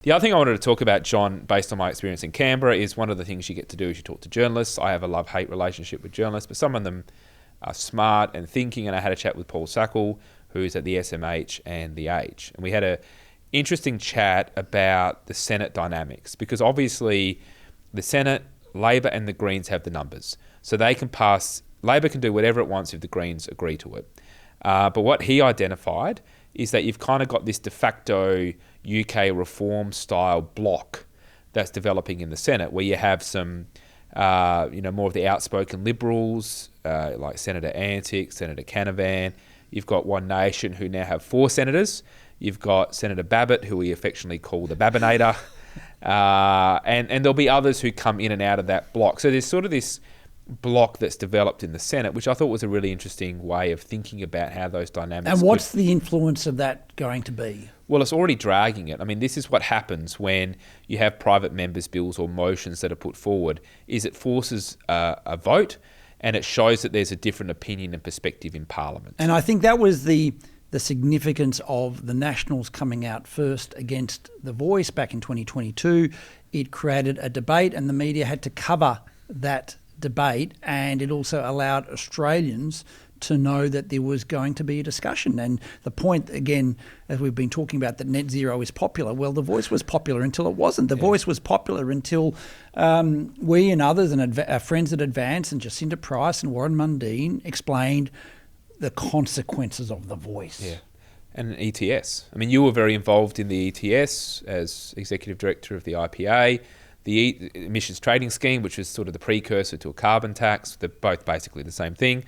The other thing I wanted to talk about, John, based on my experience in Canberra, is one of the things you get to do is you talk to journalists. I have a love-hate relationship with journalists, but some of them are smart and thinking, and I had a chat with Paul Sackle, who's at the SMH and The Age. And we had an interesting chat about the Senate dynamics, because obviously the Senate, Labor and the Greens have the numbers. So they can pass, Labor can do whatever it wants if the Greens agree to it. But what he identified is that you've kind of got this de facto UK reform style block that's developing in the Senate, where you have some, more of the outspoken Liberals, like Senator Antic, Senator Canavan. You've got One Nation, who now have 4 senators. You've got Senator Babbitt, who we affectionately call the Babbinator. And there'll be others who come in and out of that block. So there's sort of this block that's developed in the Senate, which I thought was a really interesting way of thinking about how those dynamics. And what's the influence of that going to be? Well, it's already dragging it. I mean, this is what happens when you have private members' bills or motions that are put forward, is it forces a vote, and it shows that there's a different opinion and perspective in Parliament. And I think that was the significance of the Nationals coming out first against The Voice back in 2022. It created a debate, and the media had to cover that debate, and it also allowed Australians to know that there was going to be a discussion. And the point, again, as we've been talking about, that net zero is popular. Well, The Voice was popular until it wasn't. The Voice was popular until we and others and our friends at Advance and Jacinta Price and Warren Mundine explained the consequences of The Voice. Yeah. And ETS. I mean, you were very involved in the ETS as Executive Director of the IPA. The emissions trading scheme, which was sort of the precursor to a carbon tax, they're both basically the same thing.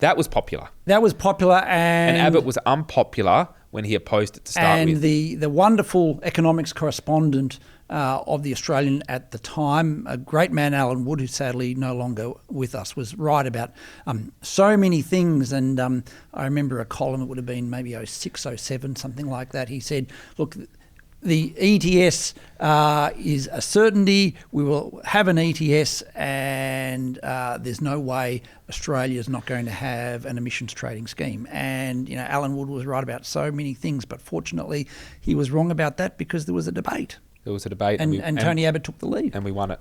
That was popular. And Abbott was unpopular when he opposed it to start with. And the wonderful economics correspondent of The Australian at the time, a great man, Alan Wood, who's sadly no longer with us, was right about so many things. And I remember a column, it would have been maybe 06, 07, something like that. He said, look, the ETS is a certainty. We will have an ETS, and there's no way Australia is not going to have an emissions trading scheme. And Alan Wood was right about so many things, but fortunately, he was wrong about that because there was a debate. And Tony Abbott took the lead, and we won it.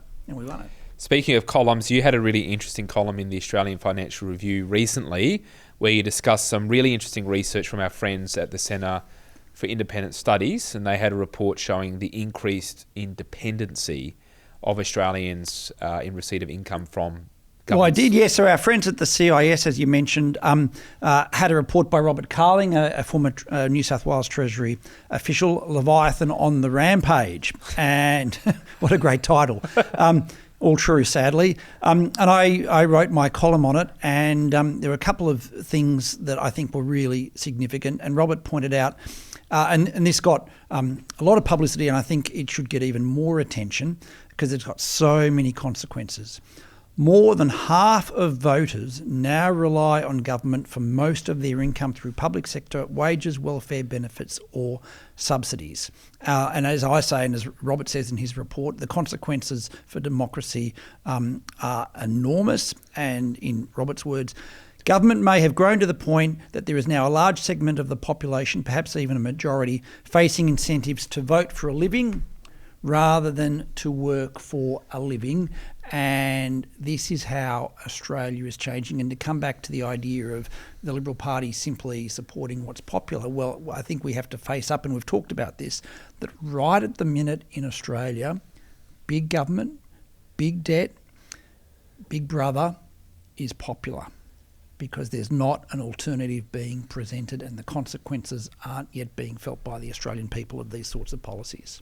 Speaking of columns, you had a really interesting column in the Australian Financial Review recently, where you discussed some really interesting research from our friends at the Centre for Independent Studies, and they had a report showing the increased independency of Australians in receipt of income from governments. Well, I did, yes. So our friends at the CIS, as you mentioned, had a report by Robert Carling, a former New South Wales Treasury official, Leviathan on the Rampage. And what a great title. All true, sadly. And I wrote my column on it, and there were a couple of things that I think were really significant. And Robert pointed out, and this got a lot of publicity, and I think it should get even more attention because it's got so many consequences. More than half of voters now rely on government for most of their income through public sector wages, welfare benefits or subsidies. And as I say, and as Robert says in his report, the consequences for democracy are enormous. And in Robert's words, government may have grown to the point that there is now a large segment of the population, perhaps even a majority, facing incentives to vote for a living rather than to work for a living. And this is how Australia is changing. And to come back to the idea of the Liberal Party simply supporting what's popular, well, I think we have to face up, and we've talked about this, that right at the minute in Australia, big government, big debt, big brother is popular because there's not an alternative being presented, and the consequences aren't yet being felt by the Australian people of these sorts of policies.